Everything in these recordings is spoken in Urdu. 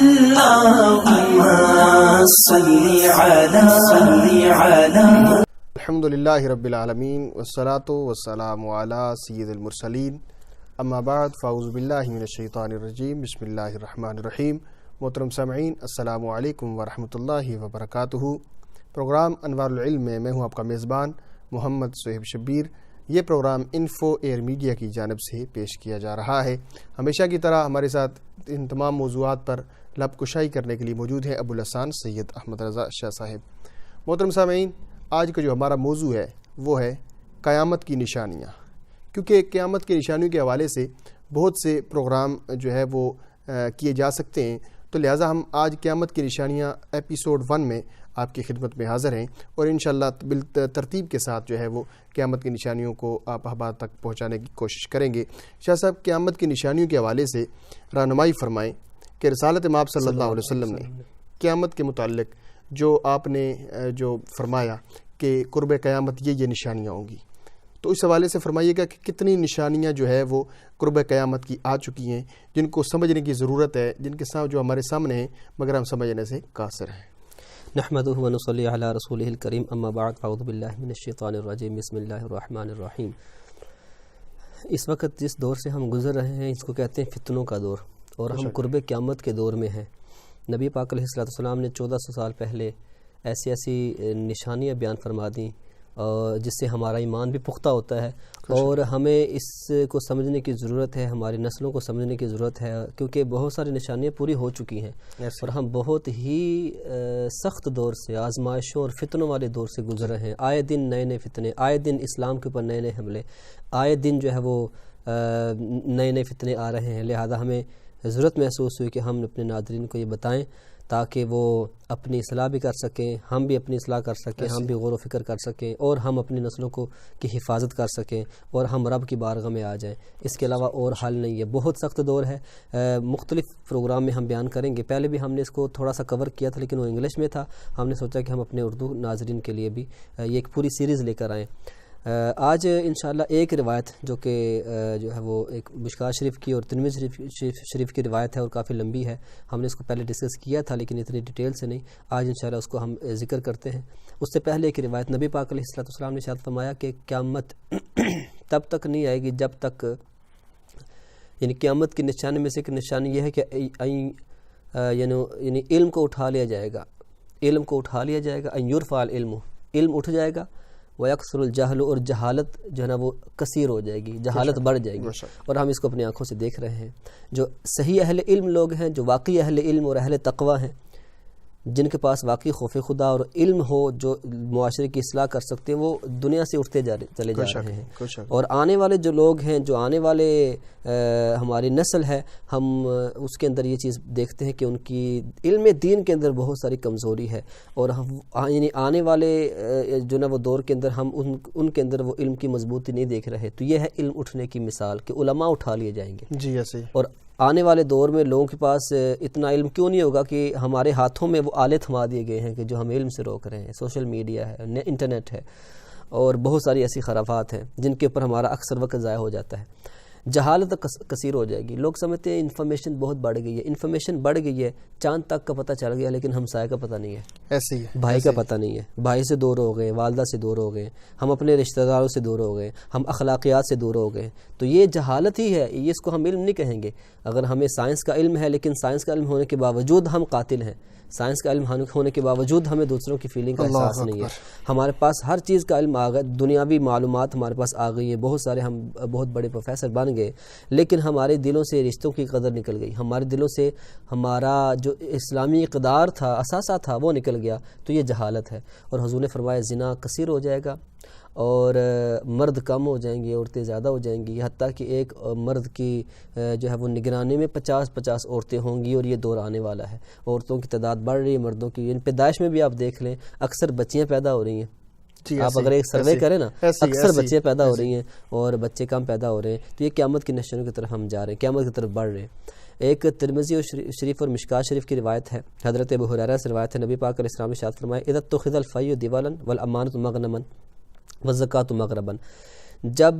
اللهم صل على الحمدللہ رب العالمین والصلاة والسلام علی سید المرسلین اما بعد فاعوذ باللہ من الشیطان الرجیم بسم اللہ الرحمن الرحیم۔ محترم سامعین السلام علیکم ورحمۃ اللہ وبرکاتہ۔ پروگرام انوار-ال-علم میں میں ہوں آپ کا میزبان محمد صہیب شبیر۔ یہ پروگرام انفو ایئر میڈیا کی جانب سے پیش کیا جا رہا ہے۔ ہمیشہ کی طرح ہمارے ساتھ ان تمام موضوعات پر لب کشائی کرنے کے لیے موجود ہیں ابو الحسن سید احمد رضا شاہ صاحب۔ محترم سامعین، آج کا جو ہمارا موضوع ہے وہ ہے قیامت کی نشانیاں، کیونکہ قیامت کی نشانیوں کے حوالے سے بہت سے پروگرام جو ہے وہ کیے جا سکتے ہیں، تو لہٰذا ہم آج قیامت کی نشانیاں ایپیسوڈ 1 میں آپ کی خدمت میں حاضر ہیں، اور انشاءاللہ بالترتیب کے ساتھ جو ہے وہ قیامت کی نشانیوں کو آپ احباب تک پہنچانے کی کوشش کریں گے۔ شاہ صاحب، قیامت کی نشانیوں کے حوالے سے رہنمائی فرمائیں کہ رسالت مآب صلی اللہ علیہ وسلم نے قیامت کے متعلق جو آپ نے جو فرمایا کہ قرب قیامت یہ نشانیاں ہوں گی، تو اس حوالے سے فرمائیے گا کہ کتنی نشانیاں جو ہے وہ قرب قیامت کی آ چکی ہیں جن کو سمجھنے کی ضرورت ہے، جن کے ساتھ جو ہمارے سامنے ہیں مگر ہم سمجھنے سے قاصر ہیں۔ نحمدہ و نصلی علی رسولہ الکریم، اما بعد اعوذ باللہ من الشیطان الرجیم، بسم اللہ الرحمن الرحیم۔ اس وقت جس دور سے ہم گزر رہے ہیں اس کو کہتے ہیں فتنوں کا دور، اور ہم قرب قیامت کے دور میں ہیں۔ نبی پاک علیہ السلام نے 1400 سال پہلے ایسی نشانیاں بیان فرما دیں جس سے ہمارا ایمان بھی پختہ ہوتا ہے، اور ہمیں اس کو سمجھنے کی ضرورت ہے، ہماری نسلوں کو سمجھنے کی ضرورت ہے، کیونکہ بہت ساری نشانیاں پوری ہو چکی ہیں اور ہم بہت ہی سخت دور سے، آزمائشوں اور فتنوں والے دور سے گزر رہے ہیں۔ آئے دن نئے نئے فتنے، آئے دن اسلام کے اوپر نئے نئے حملے، آئے دن جو ہے وہ نئے نئے فتنے آ رہے ہیں۔ لہذا ہمیں ضرورت محسوس ہوئی کہ ہم اپنے ناظرین کو یہ بتائیں تاکہ وہ اپنی اصلاح بھی کر سکیں، ہم بھی اپنی اصلاح کر سکیں، ہم بھی غور و فکر کر سکیں، اور ہم اپنی نسلوں کی حفاظت کر سکیں، اور ہم رب کی بارگاہ میں آ جائیں۔ اس کے علاوہ اور حل نہیں ہے، بہت سخت دور ہے۔ مختلف پروگرام میں ہم بیان کریں گے۔ پہلے بھی ہم نے اس کو تھوڑا سا کور کیا تھا لیکن وہ انگلش میں تھا، ہم نے سوچا کہ ہم اپنے اردو ناظرین کے لیے بھی یہ ایک پوری سیریز لے کر آئیں۔ آج انشاءاللہ ایک روایت جو کہ جو ہے وہ ایک مشکوٰۃ شریف کی اور ترمذی شریف کی روایت ہے اور کافی لمبی ہے، ہم نے اس کو پہلے ڈسکس کیا تھا لیکن اتنی ڈیٹیل سے نہیں۔ آج انشاءاللہ اس کو ہم ذکر کرتے ہیں۔ اس سے پہلے ایک روایت نبی پاک علیہ السلام نے ارشاد فرمایا کہ قیامت تب تک نہیں آئے گی جب تک، یعنی قیامت کی نشانی میں سے ایک نشانی یہ ہے کہ یعنی علم کو اٹھا لیا جائے گا، علم کو اٹھا لیا جائے گا، ان یرفع العلم، علم اٹھ جائے گا، وَيَكْثُرُ الْجَهْلُ، اور جہالت جو ہے نا وہ کثیر ہو جائے گی، جہالت بڑھ جائے گی، اور ہم اس کو اپنی آنکھوں سے دیکھ رہے ہیں۔ جو صحیح اہل علم لوگ ہیں، جو واقعی اہل علم اور اہل تقوی ہیں، جن کے پاس واقعی خوف خدا اور علم ہو، جو معاشرے کی اصلاح کر سکتے ہیں، وہ دنیا سے اٹھتے چلے جا رہے ہیں۔ اور آنے والے جو لوگ ہیں، جو آنے والے ہماری نسل ہے، ہم اس کے اندر یہ چیز دیکھتے ہیں کہ ان کی علم دین کے اندر بہت ساری کمزوری ہے، اور یعنی آنے والے جو نا وہ دور کے اندر ہم ان کے اندر وہ علم کی مضبوطی نہیں دیکھ رہے۔ تو یہ ہے علم اٹھنے کی مثال کہ علماء اٹھا لیے جائیں گے۔ جی ایسے، اور آنے والے دور میں لوگوں کے پاس اتنا علم کیوں نہیں ہوگا کہ ہمارے ہاتھوں میں وہ آلے تھما دیے گئے ہیں کہ جو ہم علم سے روک رہے ہیں۔ سوشل میڈیا ہے، انٹرنیٹ ہے، اور بہت ساری ایسی خرافات ہیں جن کے اوپر ہمارا اکثر وقت ضائع ہو جاتا ہے۔ جہالت کثیر ہو جائے گی۔ لوگ سمجھتے ہیں انفارمیشن بہت بڑھ گئی ہے، انفارمیشن بڑھ گئی ہے، چاند تک کا پتہ چل گیا لیکن ہمسائے کا پتہ نہیں ہے، ایسے ہی بھائی کا پتہ نہیں ہے، بھائی سے دور ہو گئے، والدہ سے دور ہو گئے، ہم اپنے رشتہ داروں سے دور ہو گئے، ہم اخلاقیات سے دور ہو گئے۔ تو یہ جہالت ہی ہے، اس کو ہم علم نہیں کہیں گے۔ اگر ہمیں سائنس کا علم ہے لیکن سائنس کا علم ہونے کے باوجود ہم قاتل ہیں، سائنس کا علم ہونے کے باوجود ہمیں دوسروں کی فیلنگ کا احساس نہیں ہے۔ ہمارے پاس ہر چیز کا علم آ گیا، دنیاوی معلومات ہمارے پاس آ گئی ہے، بہت سارے ہم بہت بڑے پروفیسر بن گئے، لیکن ہمارے دلوں سے رشتوں کی قدر نکل گئی، ہمارے دلوں سے ہمارا جو اسلامی اقدار تھا، اثاثہ تھا، وہ نکل گیا۔ تو یہ جہالت ہے۔ اور حضور نے فرمایا زنا کثیر ہو جائے گا، اور مرد کم ہو جائیں گے، عورتیں زیادہ ہو جائیں گی، حتیٰ کہ ایک مرد کی جو ہے وہ نگرانی میں 50 عورتیں ہوں گی، اور یہ دور آنے والا ہے۔ عورتوں کی تعداد بڑھ رہی ہے، مردوں کی پیدائش میں بھی آپ دیکھ لیں اکثر بچیاں پیدا ہو رہی ہیں۔ آپ اگر ایک سروے کریں نا، اکثر بچیاں پیدا ہو رہی ہیں اور بچے کم پیدا ہو رہے ہیں۔ تو یہ قیامت کی نشانیوں کی طرف ہم جا رہے ہیں، قیامت کی طرف بڑھ رہے ہیں۔ ایک ترمذی شریف اور مشکوٰۃ شریف کی روایت ہے، حضرت ابو ہریرہ سے روایت ہے، نبی پاک علیہ السلام نے ارشاد فرمایا اذا اتخذ الفی دیوالا والامانۃ مغنما والزکوٰۃ مغربا، جب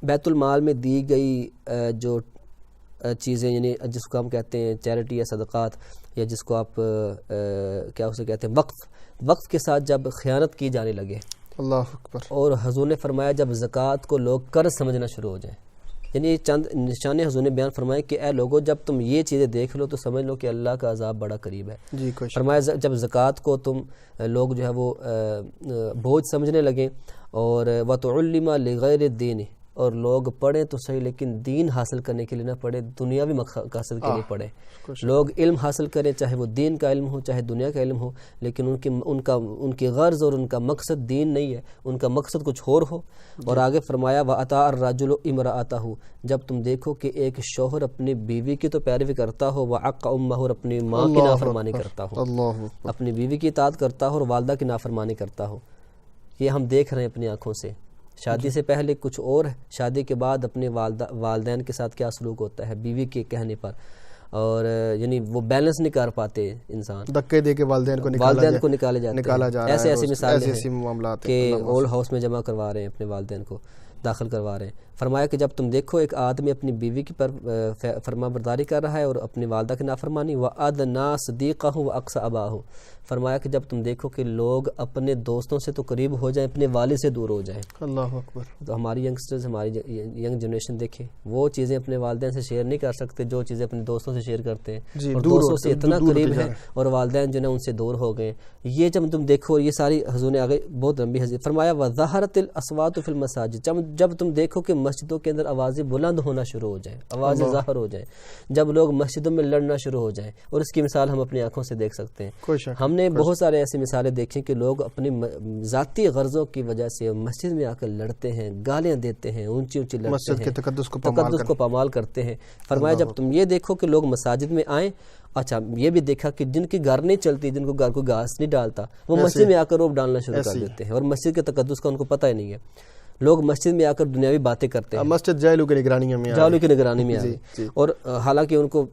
بیت المال میں دی گئی جو چیزیں یعنی جس کو ہم کہتے ہیں چیریٹی یا صدقات، یا جس کو آپ کیا اسے کہتے ہیں وقف کے ساتھ جب خیانت کی جانے لگے، اللہ اکبر، اور حضور نے فرمایا جب زکوٰۃ کو لوگ قرض سمجھنا شروع ہو جائیں، یعنی یہ چند نشانے حضور نے بیان فرمائے کہ اے لوگوں جب تم یہ چیزیں دیکھ لو تو سمجھ لو کہ اللہ کا عذاب بڑا قریب ہے۔ جی فرمایا جب زکوٰۃ کو تم لوگ جو ہے وہ بوجھ سمجھنے لگیں، اور وَتُعُلِّمَ لِغَيْرِ الدِّينِ، اور لوگ پڑھیں تو صحیح لیکن دین حاصل کرنے کے لیے نہ پڑھیں، دنیاوی مقاصد کے لیے پڑھیں۔ لوگ علم حاصل کریں، چاہے وہ دین کا علم ہو چاہے دنیا کا علم ہو، لیکن ان کی غرض اور ان کا مقصد دین نہیں ہے، ان کا مقصد کچھ اور ہو۔ اور آگے فرمایا وَأَطَاعَ الرَّجُلُ امْرَأَتَهُ، جب تم دیکھو کہ ایک شوہر اپنی بیوی کی تو پیروی کرتا ہو، وَعَقَّ أُمَّهُ، اور اپنی ماں کی نافرمانی کرتا ہو، اپنی بیوی کی اطاعت کرتا ہو اور والدہ کی نافرمانی کرتا ہو۔ یہ ہم دیکھ رہے ہیں اپنی آنکھوں سے، شادی سے پہلے کچھ اور ہے، شادی کے بعد اپنے والدین کے ساتھ کیا سلوک ہوتا ہے بیوی کے کہنے پر، اور یعنی وہ بیلنس نہیں کر پاتے، انسان دھکے دے کے والدین کو نکالے جاتے ہیں۔ ایسے ایسے مثالیں ہیں کہ اولڈ ہاؤس میں جمع کروا رہے ہیں اپنے والدین کو، داخل کروا رہے ہیں۔ فرمایا کہ جب تم دیکھو ایک آدمی اپنی بیوی کی پر فرما برداری کر رہا ہے اور اپنی والدہ کی نافرمانی، وَأَدْنَا صِدِيقَهُ وَأَقْصَى أَبَاهُ، فرمایا کہ جب تم دیکھو کہ لوگ اپنے دوستوں سے تو قریب ہو جائیں، اپنے والد سے دور ہو جائیں۔ اللہ اکبر۔ تو ہماری ینگسٹرز، ہماری ینگ جنریشن دیکھیں، وہ چیزیں اپنے والدین سے شیئر نہیں کر سکتے جو چیزیں اپنے دوستوں سے شیئر کرتے ہیں، اور دوستوں سے اتنا قریب ہیں اور والدین جو ہے ان سے دور ہو گئے۔ یہ جب تم دیکھو، یہ ساری حضور نے آگے بہت لمبی حدیث فرمایا وَظَهَرَتِ الْأَصْوَاتُ فِي الْمَسَاجِدِ، جب تم دیکھو کہ مسجدوں کے اندر آوازیں بلند ہونا شروع ہو جائیں، آوازیں ظاہر ہو جائیں، جب لوگ مسجدوں میں لڑنا شروع ہو جائیں، اور اس کی مثال ہم اپنی آنکھوں سے دیکھ سکتے ہیں۔ ہم نے بہت سارے ایسی مثالیں دیکھی کہ لوگ اپنی ذاتی غرضوں کی وجہ سے مسجد میں آ کر لڑتے ہیں، گالیاں دیتے ہیں، اونچی اونچی لڑتے ہیں، تقدس کو پامال کرتے ہیں۔ فرمایا جب تم یہ دیکھو کہ لوگ مساجد میں آئیں، اچھا یہ بھی دیکھا کہ جن کی گھر نہیں چلتی، جن کو گھر کو گھاس نہیں ڈالتا، وہ مسجد میں آ کر روب ڈالنا شروع کر دیتے ہیں، اور مسجد کے تقدس کا ان کو پتہ ہی نہیں ہے۔ لوگ مسجد میں آ کر دنیاوی باتیں کرتے ہیں، مسجد جاہلوں کی نگرانی میں آ گئی، اور حالانکہ ان کو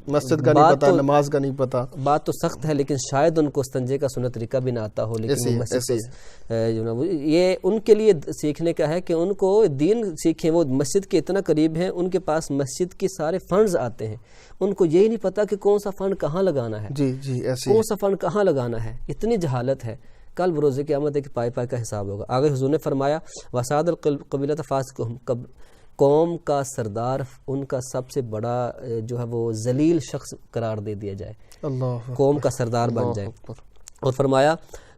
مسجد کا نہیں پتا، نماز کا نہیں پتا، بات تو سخت ہے، لیکن شاید ان کو استنجے کا سنت طریقہ بھی نہ آتا ہو، لیکن وہ مسجد یہ ان کے لیے سیکھنے کا ہے کہ ان کو دین سیکھیں۔ وہ مسجد کے اتنا قریب ہیں، ان کے پاس مسجد کے سارے فنڈز آتے ہیں، ان کو یہی نہیں پتا کہ کون سا فنڈ کہاں لگانا ہے، کون سا فنڈ کہاں لگانا ہے، اتنی جہالت ہے۔ کل بروز قیامت ایک پائے پائے کا حساب ہوگا۔ آگے حضور نے فرمایا وَسَادَ الْقَبِيلَةَ فَاسِقُهُمْ، قوم کا سردار ان کا سب سے بڑا جو ہے وہ ذلیل شخص قرار دے دیا جائے، قوم کا سردار بن جائے۔ اور فرمایا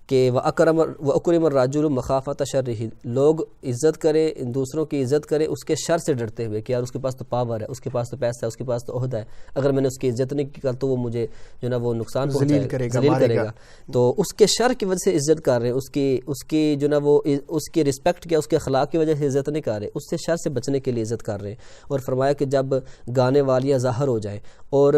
کہ وَأَكْرَمَ الرَّجُلُ مَخَافَةَ شَرِّهِ، لوگ عزت کرے، دوسروں کی عزت کرے اس کے شر سے ڈرتے ہوئے کہ یار اس کے پاس تو پاور ہے، اس کے پاس تو پیسہ ہے، اس کے پاس تو عہدہ ہے، اگر میں نے اس کی عزت نہیں کی تو وہ مجھے جو نا وہ نقصان ذلیل کرے گا، تو اس کے شر کی وجہ سے عزت کر رہے ہیں، اس کی جو نا وہ اس کی رسپیکٹ کیا، اس کے اخلاق کی وجہ سے عزت نہیں کر رہے، اس سے شر سے بچنے کے لیے عزت کر رہے ہیں۔ اور فرمایا کہ جب گانے والیاں ظاہر ہو جائیں اور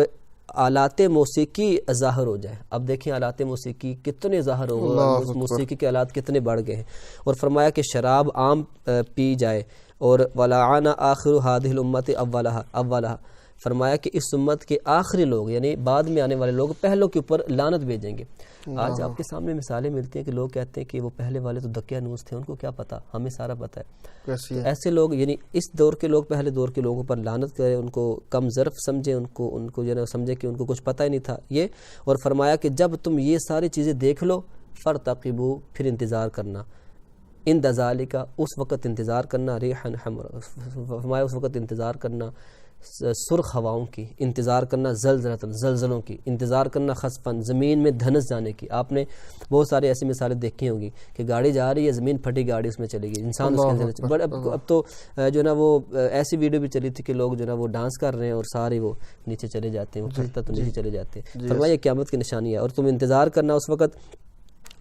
آلات موسیقی ظاہر ہو جائے، اب دیکھیں آلات موسیقی کتنے ظاہر ہو گئے، موسیقی کے آلات کتنے بڑھ گئے ہیں۔ اور فرمایا کہ شراب عام پی جائے، اور وَلَعَنَ آخِرُ هَذِهِ الْأُمَّةِ أَوَّلَهَا، فرمایا کہ اس امت کے آخری لوگ یعنی بعد میں آنے والے لوگ پہلوں کے اوپر لعنت بھیجیں گے۔ آج آپ کے سامنے مثالیں ملتی ہیں کہ لوگ کہتے ہیں کہ وہ پہلے والے تو دقیانوس تھے، ان کو کیا پتا، ہمیں سارا پتہ ہے۔ ایسے لوگ یعنی اس دور کے لوگ پہلے دور کے لوگوں پر لعنت کریں، ان کو کم ظرف سمجھیں، ان کو جو ہے سمجھے کہ ان کو کچھ پتہ ہی نہیں تھا یہ۔ اور فرمایا کہ جب تم یہ ساری چیزیں دیکھ لو فَارْتَقِبُوا، پھر انتظار کرنا، عِنْدَ ذَلِكَ، اس وقت انتظار کرنا، رِيحًا حَمْرًا، فرمایا اس وقت انتظار کرنا سرخ ہواؤں کی، انتظار کرنا زلزلوں کی، انتظار کرنا خسفاً، زمین میں دھنس جانے کی۔ آپ نے بہت سارے ایسی مثالیں دیکھی ہوں گی کہ گاڑی جا رہی ہے، زمین پھٹی گاڑی اس میں چلے گی، انسان اس کے اندر اب تو جو نا وہ ایسی ویڈیو بھی چلی تھی کہ لوگ جو نا وہ ڈانس کر رہے ہیں اور سارے وہ نیچے چلے جاتے ہیں، وہ پھٹتا تو نیچے چلے جاتے ہیں۔ فرمایا قیامت کی نشانی ہے، اور تم انتظار کرنا اس وقت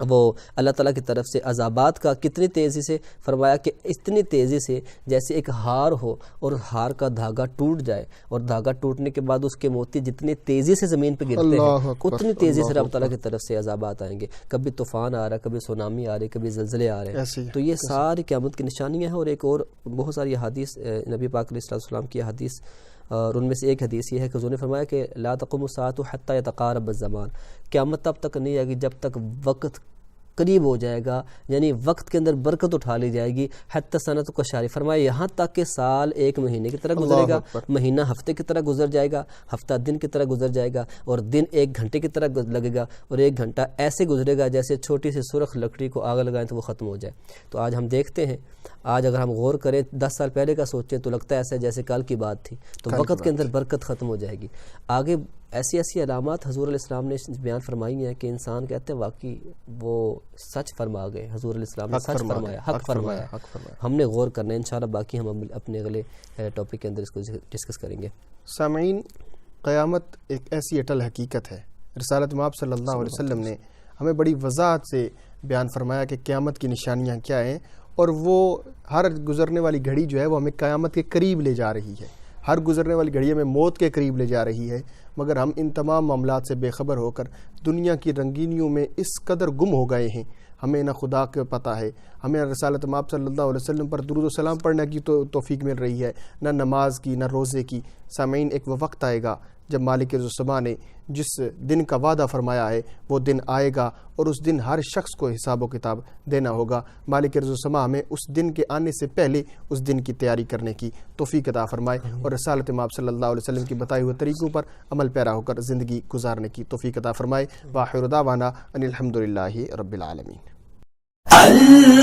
وہ اللہ تعالیٰ کی طرف سے عذابات کا، کتنی تیزی سے، فرمایا کہ اتنی تیزی سے جیسے ایک ہار ہو اور ہار کا دھاگا ٹوٹ جائے، اور دھاگا ٹوٹنے کے بعد اس کے موتی جتنی تیزی سے زمین پہ گرتے ہیں اتنی تیزی سے رب تعالیٰ کی طرف سے عذابات آئیں گے۔ کبھی طوفان آ رہا ہے، کبھی سونامی آ رہی ہے، کبھی زلزلے آ رہے ہیں، تو یہ ساری قیامت کی نشانیاں ہیں۔ اور ایک اور بہت ساری حدیث نبی پاک علیہ السلام کی حدیث، اور ان میں سے ایک حدیث یہ ہے کہ حضور نے فرمایا کہ لا تقوم الساعة حتى يتقارب الزمان، قیامت تب تک نہیں آئے گی جب تک وقت قریب ہو جائے گا، یعنی وقت کے اندر برکت اٹھا لی جائے گی. حتی سنت کو شاری فرمایا یہاں تک کہ سال ایک مہینے کی طرح گزرے گا، مہینہ ہفتے کی طرح گزر جائے گا، ہفتہ دن کی طرح گزر جائے گا، اور دن ایک گھنٹے کی طرح لگے گا، اور ایک گھنٹہ ایسے گزرے گا جیسے چھوٹی سی سرخ لکڑی کو آگ لگائیں تو وہ ختم ہو جائے. تو آج ہم دیکھتے ہیں، آج اگر ہم غور کریں 10 سال پہلے کا سوچیں تو لگتا ہے ایسا جیسے کل کی بات تھی. تو وقت کے اندر برکت ختم ہو جائے گی. آگے ایسی ایسی علامات حضور علیہ السلام نے بیان فرمائی ہیں کہ انسان کہتے ہیں واقعی وہ سچ فرما گئے. حضور علیہ السلام نے سچ فرمایا، حق فرمایا. ہم نے غور کرنا ہے انشاءاللہ. باقی ہم اپنے اگلے ٹاپک کے اندر اس کو ڈسکس کریں گے. سامعین، قیامت ایک ایسی اٹل حقیقت ہے. رسالت مآب صلی اللہ علیہ وسلم نے ہمیں بڑی وضاحت سے بیان فرمایا کہ قیامت کی نشانیاں کیا ہیں، اور وہ ہر گزرنے والی گھڑی جو ہے وہ ہمیں قیامت کے قریب لے جا رہی ہے. ہر گزرنے والی گھڑی ہمیں موت کے قریب لے جا رہی ہے، مگر ہم ان تمام معاملات سے بے خبر ہو کر دنیا کی رنگینیوں میں اس قدر گم ہو گئے ہیں. ہمیں نہ خدا کا پتہ ہے، ہمیں رسالت مآب صلی اللہ علیہ وسلم پر درود و سلام پڑھنے کی توفیق مل رہی ہے، نہ نماز کی، نہ روزے کی. سامعین، ایک وہ وقت آئے گا جب مالک السماء نے جس دن کا وعدہ فرمایا ہے وہ دن آئے گا، اور اس دن ہر شخص کو حساب و کتاب دینا ہوگا. مالک السماء ہمیں اس دن کے آنے سے پہلے اس دن کی تیاری کرنے کی توفیق عطا فرمائے، اور رسالت مآب صلی اللہ علیہ وسلم کی بتائے ہوئے طریقوں پر عمل پیرا ہو کر زندگی گزارنے کی توفیق عطا فرمائے. وآخر دعوانا ان الحمدللہ رب العالمین.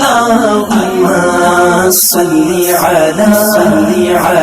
اللهم صل على